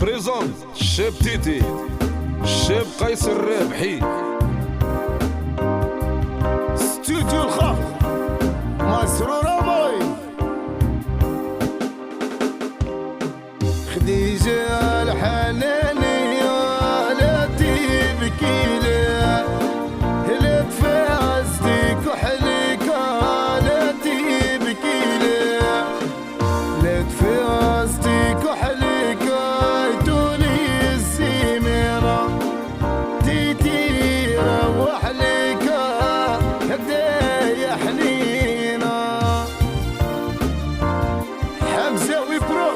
بريزون الشاب تيتي الشاب قيس الرابحي استوديو الخاف مسرور موي خديجة الحنانية لا تبكي لا هلت في عزتك وحلك لا تبكي لا في عزتك وحلك تولي السميرة تيتي روح لك هدا يا حنينة حمزة وبرو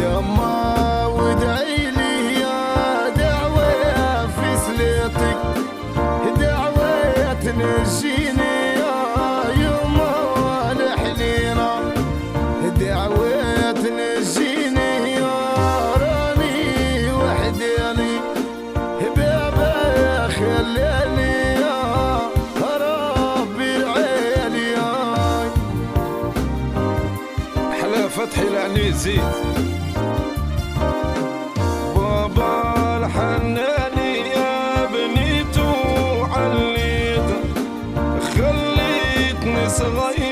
يا ما وادعي لي يا دعوة في سليطك دعوة تنجيني يا يما الحنينة دعوة تنجيني يا راني وحداني بابا خلاني يا ربي العالي أحلى فتحي العنيزي بابا الحناني يا بنيتو عليت خليتني صغير